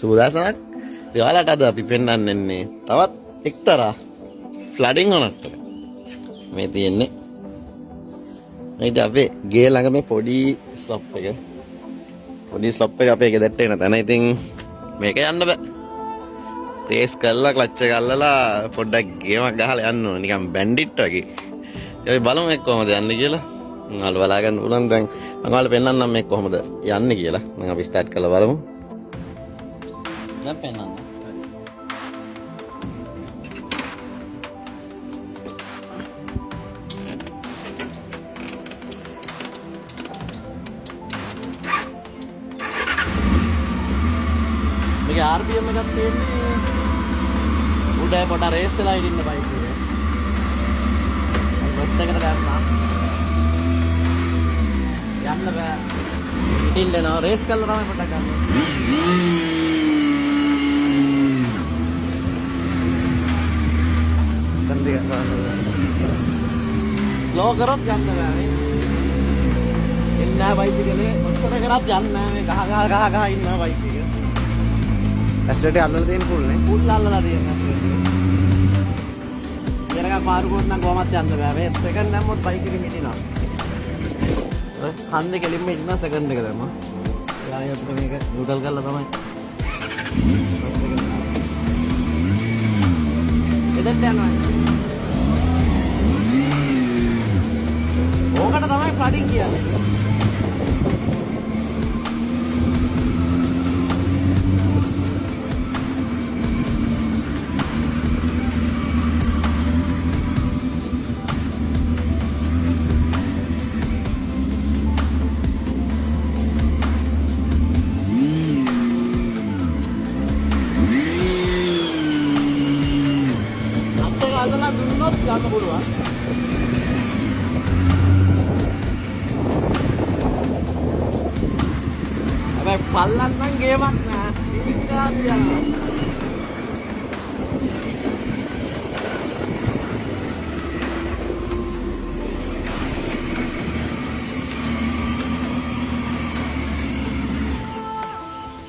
සූදාසනක් ඔයාලට අද අපි පෙන්වන්නේ තවත් එක්තරා ෆ්ලඩින් උනත් මේ තියෙන්නේ මේක අපේ ගේ ළඟ මේ පොඩි ස්ලොප් එක අපේ ගේ දැට්ට එන තැන ඉතින් මේක යන්න බෑ රේස් කරලා ක්ලච් එක අල්ලලා පොඩ්ඩක් ගේමක් ගහලා යන්න ඕනේ නිකන් බැන්ඩිට් වගේ අපි බලමු මේක කොහමද යන්නේ කියලා ඔයාලා බලා ගන්න උනන් දැන් මම ඔයාලට පෙන්නන්නම් මේක කොහමද යන්නේ කියලා මම අපි ස්ටාර්ට් කරලා බලමු දැන් පෙන්නන්න මේක RPM එකක් තියෙන්නේ උඩ පොඩ රේස් වෙලා ඉන්න බයික් එක. බස් එකකට ගන්නවා. යන්න බෑ. ඉතින් දෙනවා රේස් කරලා තමයි පොඩක් ගන්න. තන්දි ගන්නවා. ස්ලෝ කරොත් යන්න බෑ. ඉන්න බයික් එකේ ඔච්චර කරත් යන්නේ නෑ මේ ගහ ඉන්න බයික් එක. ඇස්ලට අල්ලලා තියෙන පුල් නේ පුල් අල්ලලා තියෙන ඇස්ලට ඉරක පාරු ගොත් නම් කොහමත් යන්න බෑ මේ සෙකන්ඩ් නැම්මොත් බයික් එකේ මිටිනවා හන්දේ කෙලින්ම ඉන්න සෙකන්ඩ් එක දැම්මා යාය අපිට මේක නියුට්‍රල් කරලා තමයි එදෙත් යනවා ඕකට තමයි ෆ්ලඩින් කියන්නේ අදලා දුන්නොත් ගන්න පුළුවන්. හැබැයි පල්ලන් නම් ගේමක් නෑ. ඉතින් යනවා.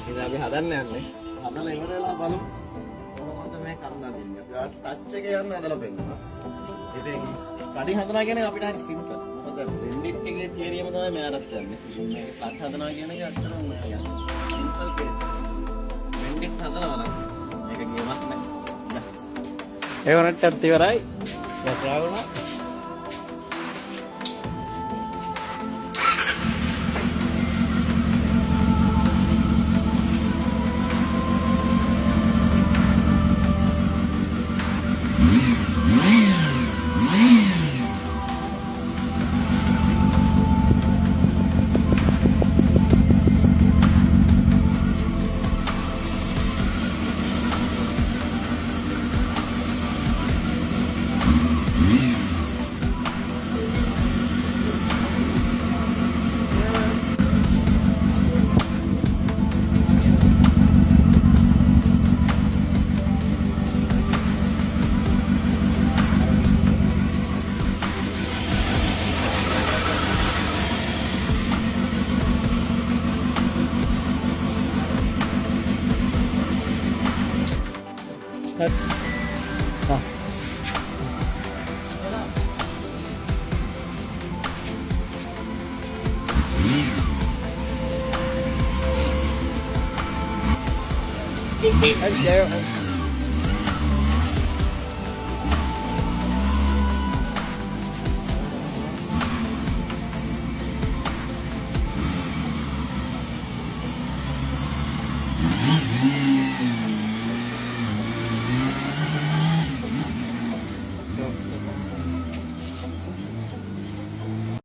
ඉතින් අපි හදන්න යන්නේ. හදලා ඉවර වෙලා බලමු. මේ කන්දා දෙන්නේ. අපි ටච් එක යන්න හදලා පෙන්නනවා. ඉතින් කඩින් හදනවා කියන්නේ අපිට හරි සිම්පල්. මොකද බෙන්ඩිට් එකේ තියරියම තමයි මෙයාටත් යන්නේ. මේක ටච් හදනවා කියන එක අත්‍තරම උන්ට යන්නේ. Simple case. බෙන්ඩිට් හදනවා නම් මේක ගේමක් නෑ. ඒ වුණත් ඉවරයි. වැටලා වුණා. Hello.